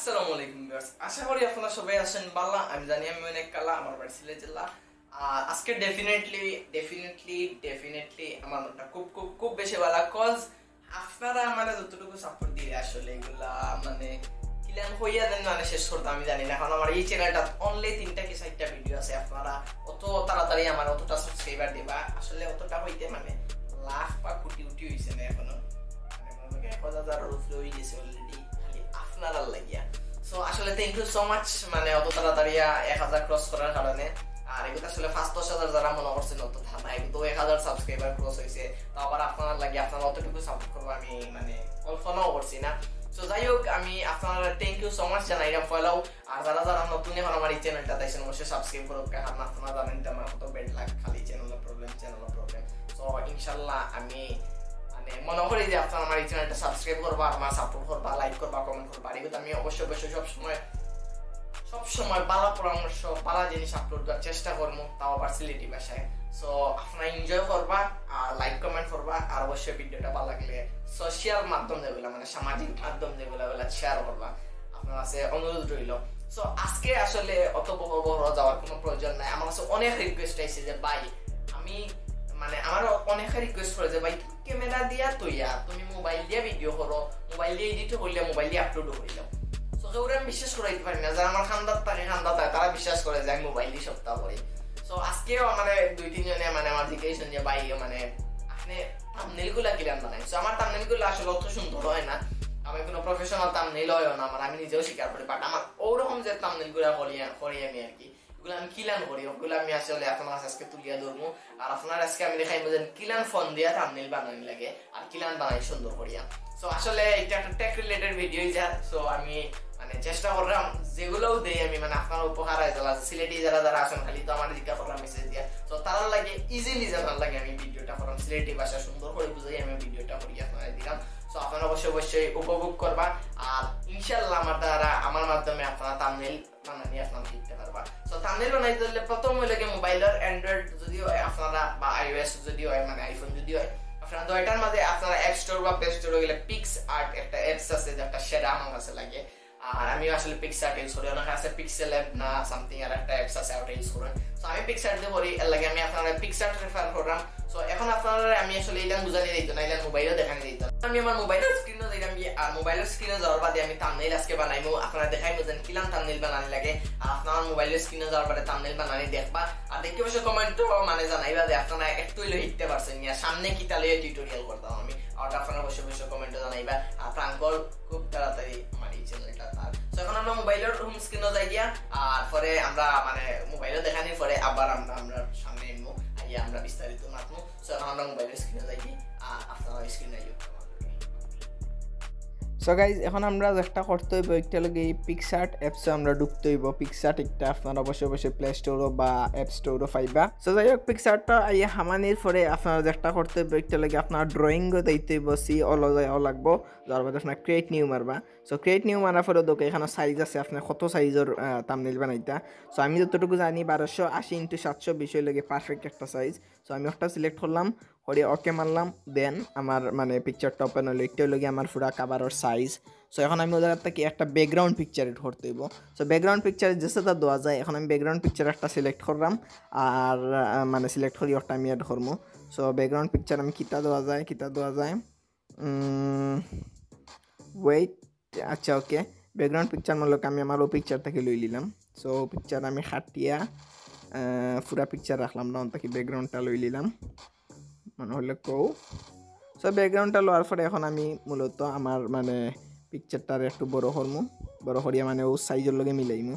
আসসালামু আলাইকুম ভিউয়ার্স, আশা করি আপনারা সবাই আছেন ভালো। আমি জানি আমি অনেক কালা, আমার বাড়ি সিলেট জেলা। আজকে ডেফিনেটলি আমার মনটা খুব খুব খুব বেশি ভালো, কজ আপনারা মানে যতটুকু সাপোর্ট দিয়ে আসলে এগুলা মানে কিলান হইয়া দেন মানে শেষ করতে আমি জানি না। এখন আমার এই চ্যানেলটা অনলি 3টা কি 4টা ভিডিও আছে, আপনারা অত তাড়াতাড়ি আমার অতটা সাবস্ক্রাইবার দিবা আসলে অতটা হইতে মানে লাখ বা কোটি কোটি হইছে না এখনো, মানে 1000 উপরে হয়ে গেছে অলরেডি আপনারা লাগিয়া। সো আসলে থ্যাংক ইউ সো মাচ, মানে অত তাড়াতাড়ি 1000 ক্রস করার কারণে। আর এগুলো আসলে 5-10,000 যারা মনে করছেন অত থানা এগুলো 1000 সাবস্ক্রাইবার ক্রস হয়েছে, তো আবার আপনারা লাগে আপনারা অতটুকু সাপোর্ট করবো আমি মানে কল্পনাও করছি না। সো যাই হোক, আমি আপনারা থ্যাংক ইউ সো মাচ জানাইলাম ফলাও। আর যারা যারা নতুন এখন আমার এই চ্যানেলটা দেখছেন অবশ্যই সাবস্ক্রাইব করুক, কারণ আপনারা জানেন আমার কত বেড লাগ খালি চ্যানেলের প্রবলেম। সো ইনশাল্লাহ আমি মানে মনে করি যে আপনারা আমার এই চ্যানেলটা সাবস্ক্রাইব করবা, আমার সাপোর্ট করবা, লাইক করবা, কমেন্ট করবা। এগুলো আমি অবশ্যই সবসময় ভালো পরামর্শ ভালো জিনিস আপলোড করার চেষ্টা করবো, তাও আবার সিলেটি ভাষায়। সো আপনারা এনজয় করবা আর লাইক কমেন্ট করবা, আর অবশ্যই ভিডিওটা ভালো লাগলে সোশ্যাল মাধ্যম যেগুলো মানে সামাজিক মাধ্যম যেগুলো শেয়ার করবা, আপনার কাছে অনুরোধ রইল। সো আজকে আসলে অত বড় যাওয়ার কোনো প্রয়োজন নাই। আমার কাছে অনেক রিকোয়েস্ট আইছে যে ভাই আমি মানে আমার অনেকে রিকোয়েস্ট করে যে ভাই ক্যামেরা দিয়া তৈয়া তুমি মোবাইল দিয়ে ভিডিও করো, মোবাইল দিয়ে এডিট করলে মোবাইল দিয়ে আপলোড হইলাম। সো কেউ আমি বিশ্বাস করাইতে পারি না, যারা আমার খান্দার তারা বিশ্বাস করে যে আমি মোবাইল দিয়ে সপ্তাহ করি। সো আজকেও মানে 2-3 জনে মানে আমার জিজ্ঞেস যে ভাই মানে আপনি থাম্বনেইল গুলা কিরাম বানাই। সো আমার থাম্বনেইল গুলো আসলে অত সুন্দর হয় না, আমি কোনো প্রফেশনাল থাম্বনেইল হয় না আমার, আমি নিজেও স্বীকার করি। বাট আমার ওরকম যে থাম্বনেইল গুলা করি আমি আর কি, ওগুলো আমি কিলান করি, ওগুলো আমি আসলে আপনার আজকে তুলিয়া ধরবো। আর আপনার আজকে আমি দেখাইবো যে কিলান ফোন দিয়া থাম্বনেইল বানানি লাগে আর কিলান বানাই সুন্দর করিয়া। সো আসলে এটা একটা টেক রিলেটেড ভিডিও যা। সো আমি মানে চেষ্টা করলাম যেগুলোও দেই আমি মানে আপনার উপকার হয় যারা সিলেটি যারা আছেন খালি তো আমার জিজ্ঞাসা করলাম মেসেজ দিয়া। তো তার লাগে ইজিলি জানার লাগে আমি ভিডিওটা করলাম, সিলেটি ভাষা সুন্দর করে বুঝাই আমি ভিডিওটা করি আপনারা দিলাম। সো আপনারা অবশ্যই উপভোগ করবা, আর ইনশাআল্লাহ আমার মাধ্যমে আপনারা থাম্বনেইল বানানি আপনারা শিখতে পারবা। সো থাম্বনেইল বানাইতে হলে প্রথম হইলে মোবাইলের অ্যান্ড্রয়েড যদিও আপনারা বা আইওএস যদিও হয় মানে আইফোন যদিও হয়, আপনারা দুইটার মাঝে আপনারা অ্যাপ স্টোর বা প্লে স্টোরে গেলে পিক্সআর্ট একটা অ্যাপস আছে যেটা সেরা আমার কাছে লাগে। আর আমি আসলে পিক্সআর্ট ইউজ করি, অনেক আছে পিক্সেল অ্যাপ না সামথিং আর একটা অ্যাপস আছে ওটা ইউজ করেন। সো আমি পিক্সআর্ট দিয়ে করি, এর লাগে আমি আপনারা পিক্সআর্ট রেফার করলাম। সো এখন আপনারা আমি আসলে ইলান বুঝানি দিত না, ইলান মোবাইলও দেখানি দিত না, আমি আমার মোবাইলের স্ক্রিনও দিলাম। আর মোবাইলের স্ক্রিনে যাওয়ার বাদে আমি থাম্বনেইল আজকে বানাইমু, আপনারা দেখাইমু যে কিলাম থাম্বনেইল বানানি লাগে। আর আপনার মোবাইলের স্ক্রিনে যাওয়ার বাদে থাম্বনেইল বানানি দেখবা, আর দেখতে বসে কমেন্টও মানে জানাইবা যে আপনারা একটু হইলেও শিখতে পারছেন না, সামনে কি তাহলে টিউটোরিয়াল করতাম আমি। আর আপনারা অবশ্যই কমেন্টে জানাইবা। আর প্রাঙ্কল খুব তাড়াতাড়ি আমার এই চ্যানেলটা তার। সো এখন আমরা মোবাইলের হোম স্ক্রিনে যাই গিয়া, আর পরে আমরা মানে মোবাইলে দেখানির পরে আবার আমরা সামনে এমু আইয়া আমরা বিস্তারিত মাতমু। সো এখন আমরা মোবাইলের স্ক্রিনে যাই গিয়ে আর আপনারা স্ক্রিনে আইও। সো গাইজ এখন আমরা যেটা করতে হইব একটা লগে এই পিক্সআর্ট অ্যাপসে আমরা ঢুকতে হইব। পিক্সআর্ট একটা আপনারা অবশ্যই প্লে স্টোরও বা অ্যাপ স্টোরও পাইবা। সো যাই হোক পিক্সআর্টটা আইয়া হামানির পরে আপনারা যেটা করতে হইব একটা লগে আপনার ড্রয়িংও দিতে হইব, সি যাও লাগবো, যার বাদে আপনার ক্রিয়েট নিউ মারবা। সো ক্রিয়েট নিউ মারার পরে দেখো এখানে সাইজ আছে, আপনার কত সাইজের থাম্বনেইল বানাইতা। সো আমি যতটুকু জানি 1280x720 লাগে পারফেক্ট একটা সাইজ। সো আমি একটা সিলেক্ট করলাম, করে ওকে মারলাম, দেন আমার মানে পিকচারটা ওপেন হলো, একটা লগে আমার পুরা কাভারের সাইজ। সো এখন আমি ওদের থেকে একটা ব্যাকগ্রাউন্ড পিকচার এড করতে হইব। সো ব্যাকগ্রাউন্ড পিকচার যেটা দেওয়া যায়, এখন আমি ব্যাকগ্রাউন্ড পিকচার একটা সিলেক্ট করলাম, আর মানে সিলেক্ট করি ওটা আমি এড করবো। সো ব্যাকগ্রাউন্ড পিকচার আমি কিতা দেওয়া যায় ওয়েট, আচ্ছা ওকে ব্যাকগ্রাউন্ড পিকচার মূলক আমি আমার ও পিকচার থেকে লই নিলাম। সো পিকচার আমি খাটিয়া পুরা পিকচার রাখলাম না, তাকে ব্যাকগ্রাউন্ডটা লই নিলাম মানে হলে কৌ। সো ব্যাকগ্রাউন্ডটা লওয়ার পরে এখন আমি মূলত আমার মানে পিকচারটার একটু বড় করিয়া মানে ও সাইজের লগে মিলাইমু।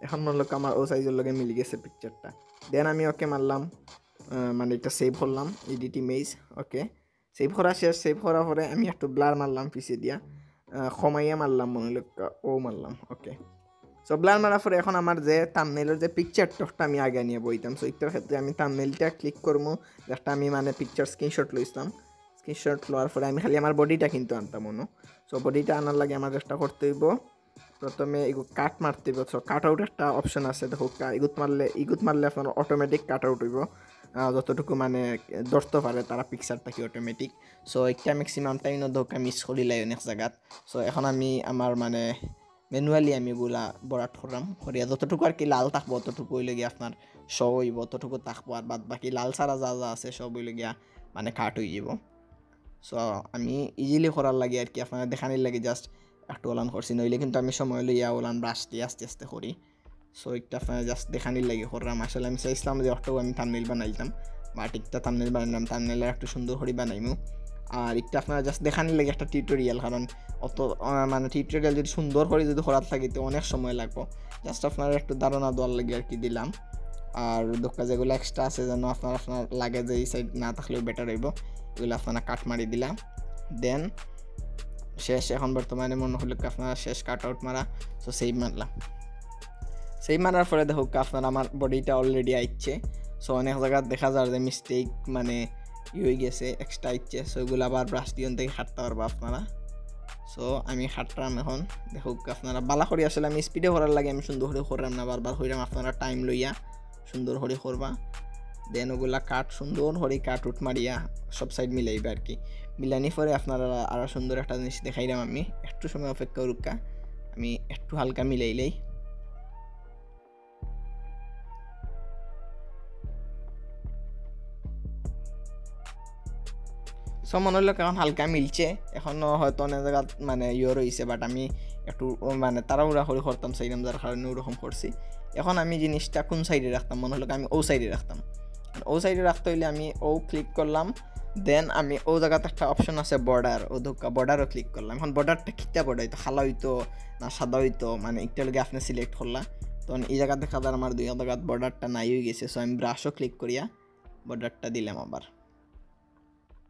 এখন মূলত আমার ও সাইজের লগে মিলি গেছে পিকচারটা। দেন আমি ওকে মারলাম, মানে এটা সেভ করলাম এডিট ইমেজ। ওকে সেভ করা শেষ। সেভ করার পরে আমি একটু ব্লার মারলাম পিছে দিয়া, কমাইয়া মারলাম মনে হলো ও মারলাম। ওকে সো ব্লার মারার পরে এখন আমার যে থাম্বনেইলের যে পিকচারটা আমি আগে নিয়ে বইতাম। সো এটার ক্ষেত্রে আমি থাম্বনেইলটা ক্লিক করবো, যেটা আমি মানে পিকচার স্ক্রিনশট লইতাম। স্ক্রিনশট লওয়ার পরে আমি খালি আমার বডিটা কিন্তু আনতাম মনে। সো বডিটা আনার লাগে আমার চেষ্টা করতে হইব প্রথমে এগুলো কাট মারতে হইব। সো কাট আউট একটা অপশন আছে, দেখো ইগুত মারলে আপনার অটোমেটিক কাট আউট হইব। যতটুকু মানে ধরতে পারে তারা পিকচার থাকি অটোমেটিক। সো একটা ম্যাক্সিমাম টাইম ধোকা মিস করিলাই অনেক জায়গাত। সো এখন আমি আমার মানে ম্যানুয়ালি আমি এগুলা বরাট করলাম করিয়া যতটুকু আর কি লাল থাকবো অতটুকু হইলে গিয়া আপনার শো হইব, অতটুকু থাকবো, আর বাদ বাকি লাল ছাড়া যা যা আছে সব হইলে গিয়া মানে কাট হয়ে যাব। সো আমি ইজিলি করার লাগে আর কি আপনারা দেখানির লাগে জাস্ট একটু ওলান করছি, নইলে কিন্তু আমি সময় লইয়া ওলান ব্রাশ দিয়ে আস্তে আস্তে করি। সো একটা আপনারা জাস্ট দেখানির লাগে করলাম। আসলে আমি চাইছিলাম যে একটু আমি থাম্বনেল বানাইতাম বা টিকটা থাম্বনেল বানাইলাম, থাম্বনেলটা একটু সুন্দর করে বানাইমু। আর একটা আপনারা জাস্ট দেখানির লাগে একটা টিউটোরিয়াল, কারণ অত মানে টিউটোরিয়াল যদি সুন্দর করে যদি করার থাকে তো অনেক সময় লাগবে। জাস্ট আপনারা একটু ধারণা দেওয়ার লাগে আর কি দিলাম। আর দোকা যেগুলো এক্সট্রা আছে যেন আপনার লাগে যে এই সাইড না থাকলেও বেটার হইব, এগুলো আপনারা কাট মারি দিলাম। দেন শেষ, এখন বর্তমানে মনে হলো আপনারা শেষ কাট আউট মারা। সো সেভ মারলাম। সেভ মারার পরে দেখো আপনারা আমার বডিটা অলরেডি আইচ্ছে। সো অনেক জায়গায় দেখা যায় যে মিস্টেক মানে হয়ে গেছে, এক্সট্রা আইচ্ছে। সো এগুলো আবার ব্রাশ দিয়ে থেকে খাটতে পারবো আপনারা। সো আমি খাটলাম এখন দেখো আপনারা বালা করি। আসলে আমি স্পিডে করার লাগে আমি সুন্দর করে করলাম না, বারবার হইলাম। আপনারা টাইম লইয়া সুন্দর করে করবা। দেন ওগুলা কাট সুন্দর করে কাট উঠ মারিয়া সব সাইড মিলাইবা আর কি। মিলানি পরে আপনারা আরও সুন্দর একটা জিনিস দেখাইলাম। আমি একটু সময় অপেক্ষা করুকা, আমি একটু হালকা মিলাইলেই। সব মনে হলো এখন হালকা মিলছে, এখনও হয়তো অনেক জায়গা মানে রয়েছে, বাট আমি একটু মানে তাড়াহুড়া করে করতাম সেইরকম, যার কারণে ওরকম করছি। এখন আমি জিনিসটা কোন সাইডে রাখতাম, মনে হলো আমি ও সাইডে রাখতাম। ও সাইডে রাখতে হইলে আমি ও ক্লিক করলাম। দেন আমি ও জায়গাতে একটা অপশন আছে বর্ডার, ও ধোকা বর্ডারও ক্লিক করলাম। এখন বর্ডারটা কিতা বর্ডার হইতো, খালা হইতো না সাদা হইতো, মানে একটা লগে আপনি সিলেক্ট করলা। তখন এই জায়গা দেখা যায় আমার দুই জায়গাত বর্ডারটা নাই হয়ে গেছে। সো আমি ব্রাশও ক্লিক করিয়া বর্ডারটা দিলাম আবার।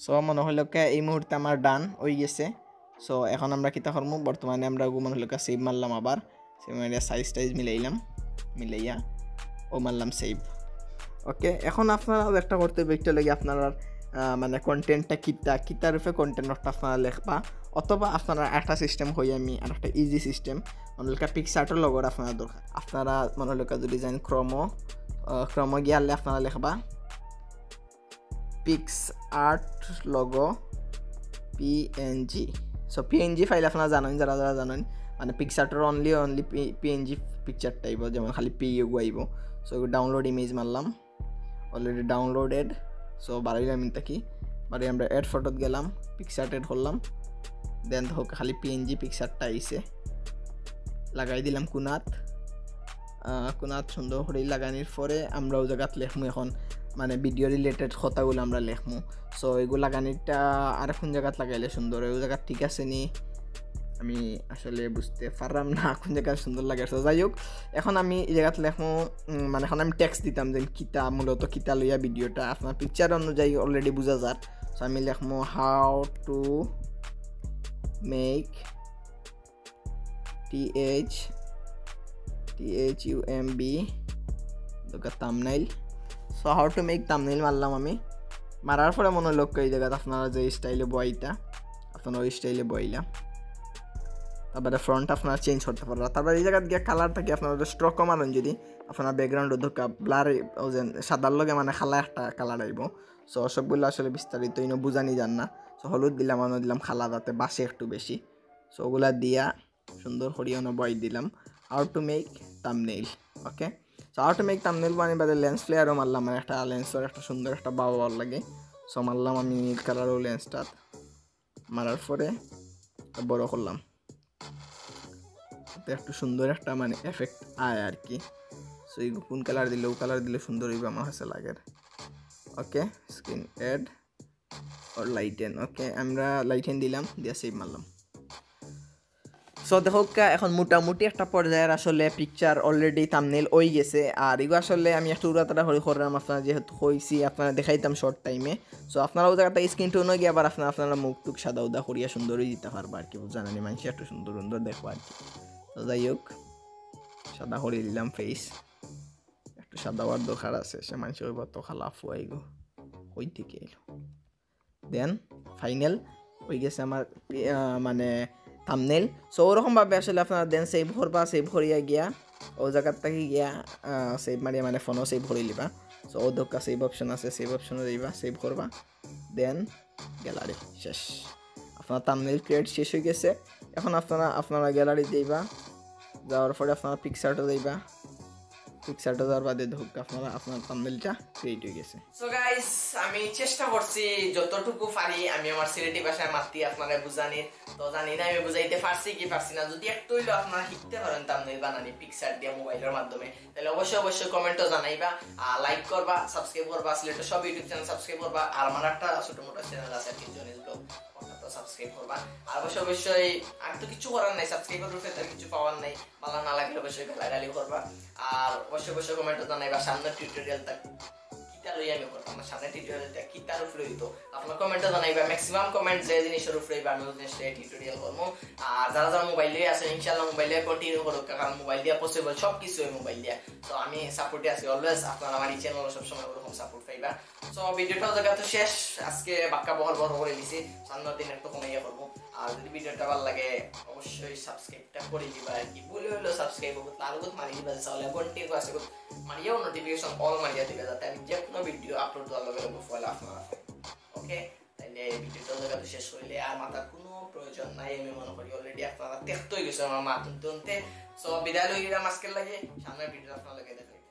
সো মনে হলো এই মুহূর্তে আমার ডান হয়ে গেছে। সো এখন আমরা কিতা করবো, বর্তমানে আমরা মনে হলো সেভ মারলাম, আবার সেভ মারিয়া সাইজ টাইজ মিলাইয়া ও মারলাম সেভ। ওকে, এখন আপনারা একটা করতে হবে, একটা লাগে আপনারা মানে কন্টেন্টটা কিতার রূপে কন্টেন্টটা আপনারা লিখবা, অথবা আপনারা একটা সিস্টেম হই আমি আর একটা ইজি সিস্টেম মনে হলো পিকচার্টের লগর আপনারা দরকার। আপনারা মনে হলো যদি যান ক্রমো গিয়ালে আপনারা লিখবা PicsArt logo PNG। So PNG file আপনারা জানেন, যারা যারা জানেন মানে পিক্সার্টের অনলি PNG পিকচার টাইপ, যেমন খালি PU আইব। সো ডাউনলোড ইমেজ মারলাম, অলরেডি ডাউনলোডেড। সো বাড়াইলাম কি বাড়ি আমরা অ্যাড ফটোত গেলাম, পিকচার্ট এড করলাম। দেন হোক খালি PNG পিকচারটা আইসে, লাগাই দিলাম কুনাত সুন্দর করে লাগানোর পরে আমরা ওই জায়গাত লেখমু এখন মানে ভিডিও রিলেটেড কথাগুলো আমরা লেখমু। সো এগুলো লাগানিটা আর কোন জায়গাত লাগাইলে সুন্দর ওই জায়গা ঠিক আছে নি, আমি আসলে বুঝতে পারলাম না কোন জায়গায় সুন্দর লাগে। যাই হোক, এখন আমি এই জায়গাতে লেখমু মানে এখন আমি টেক্সট দিতাম যে কিতা মূলত কিতা লইয়া ভিডিওটা আপনার পিকচার অনুযায়ী অলরেডি বোঝা যার। সো আমি লেখমু how to make THUMB thumbnail. So how to make thumbnail মারলাম আমি। মারার পরে মনে লক্ষ্য এই জায়গাতে আপনারা যে স্টাইলে বইটা আপনারা ওই স্টাইলে বইলাম। তারপরে ফ্রন্ট আপনারা চেঞ্জ করতে পারবেন। তারপরে এই জায়গায় গিয়ে কালার থাকে আপনারা স্ট্রোক কমালেন, যদি আপনারা ব্যাকগ্রাউন্ড ধোকা ব্লার সাদার লগে মানে খালা একটা কালার আইব। সো সবগুলো আসলে বিস্তারিত বুঝানি যান না। সো হলুদ দিলাম, অন্য দিলাম খালা, যাতে বাসে একটু বেশি। সো ওগুলা দিয়া সুন্দর করিয়ে বই দিলাম how to make thumbnail. Okay, so how to make thumbnail মানে বাদে লেন্স ফ্লেয়ারও মারলাম, মানে একটা লেন্সের একটা সুন্দর একটা বাওয়ার লাগে। সো মারলাম আমি নীল কালারও লেন্সটা, মারার পরে বড় করলাম, একটু সুন্দর একটা মানে এফেক্ট আয় আর কি। সো এই কোন কালার দিলে ও কালার দিলে সুন্দর হইবে আমার কাছে লাগে। ওকে, স্ক্রিন অ্যাড আর লাইটেন। ওকে, আমরা লাইটেন দিলাম, দিয়ে সেভ মারলাম। সো দেখো এখন মোটামুটি একটা পর্যায়ের আসলে পিকচার অলরেডি থাম্বনেইল হয়ে গেছে। আর এগুলো আসলে আমি একটু উড়াতাড়া হয়ে করলাম, আপনারা যেহেতু হয়েছি আপনারা দেখাইতাম শর্ট টাইমে। সো আপনারা ওই জায়গাটা স্ক্রিন টোনও গিয়ে আবার আপনারা মুখ টুক সাদা উদা করিয়া সুন্দরই দিতে পারবো আর কি, জানানি মানুষ একটু সুন্দর সুন্দর দেখবো আর কি। তো যাই হোক, সাদা করে দিলাম ফেস, একটু সাদা হওয়ার দরকার আছে, সে মানুষের ওই তো খালা আফু আইগো ওই দিকে এলো। দেন ফাইনাল হয়ে গেছে আমার মানে থাম্বনেইল। সো ওরকমভাবে আসলে আপনারা দেন সেভ করিয়া গিয়া ও জায়গার থেকে গিয়া সেভ মারিয়া মানে ফোনও সেভ করে লিবা। সো ওদকা সেভ অপশন আছে, সেভ অপশনে যাইবা, সেভ করবা, দেন গ্যালারি শেষ। আপনার থাম্বনেইল ক্রিয়েট শেষ হয়ে গেছে। এখন আপনারা গ্যালারি যাইবা, যাওয়ার পরে আপনারা পিকচারটা যাইবা, পিকচারটা যাওয়ার বাদে ধোক আপনার থাম্বনেইলটা ক্রিয়েট হয়ে গেছে। সো গাইস আমি চেষ্টা করছি যতটুকু পারি আমি আমার সিলেটি ভাষায় মাতি আপনারা বুঝানির। তো জানি না আমি বুঝাইতে পারছি কি পারছি না। যদি একটু হইলেও আপনারা শিখতে পারেন থাম্বনেইল বানানি পিকচার দিয়ে মোবাইলের মাধ্যমে, তাহলে অবশ্যই কমেন্টও জানাইবা, লাইক করবা, সাবস্ক্রাইব করবা, সিলেটের সব ইউটিউব চ্যানেল সাবস্ক্রাইব করবা, আর আমার একটা ছোট মোটো চ্যানেল আছে জনিস ব্লগ, তো সাবস্ক্রাইব করবা। আর অবশ্যই আর তো কিছু করার নাই, সাবস্ক্রাইব করতে আর কিছু পাওয়ার নাই, ভালো না লাগলে অবশ্যই গালাগালি করবা। আর অবশ্যই কমেন্টও জানাইবা সামনে টিউটোরিয়ালটা কিতা লই আমি করতাম, সামনে টিউটোরিয়ালটা কিতার উপরে হইতো আপনার কমেন্টে জানাইবা। ম্যাক্সিমাম কমেন্ট যে জিনিসের উপরে হইবা আমি ওই জিনিসটা টিউটোরিয়াল করবো। আর যারা মোবাইল দিয়ে আছে ইনশাআল্লাহ মোবাইল দিয়ে কন্টিনিউ করুক, কারণ মোবাইল দিয়ে পসিবল সব কিছু হয় মোবাইল দিয়ে। তো আমি সাপোর্টে আছি অলওয়েজ, আপনারা আমার এই চ্যানেল সবসময় ওরকম সাপোর্ট পাইবা। সো ভিডিওটাও দেখা তো শেষ, আজকে বাক্কা বহল বড় করে দিছি, সামনের দিন একটু কমাইয়া করবো। আর যদি ভিডিওটা ভালো লাগে অবশ্যই সাবস্ক্রাইবটা করে দিবা, আর কি বলে হলো সাবস্ক্রাইব করবো তার মারি দিবা, তাহলে ঘন্টিকে আছে মারিয়াও নোটিফিকেশন অল মারিয়া দিবে, যাতে আমি যে কোনো ভিডিও আপলোড দেওয়ার লগে লগে ফলো আপনারা ওকে। তাইলে ভিডিওটা দেখা তো শেষ হইলে আর মাথার কোনো প্রয়োজন নাই, আমি মনে করি অলরেডি আপনারা তেক্ত হয়ে গেছে আমার মা তুনতে। সো বিদায় লই গেলাম আজকের লাগে, সামনের ভিডিও আপনার লাগে দেখাই।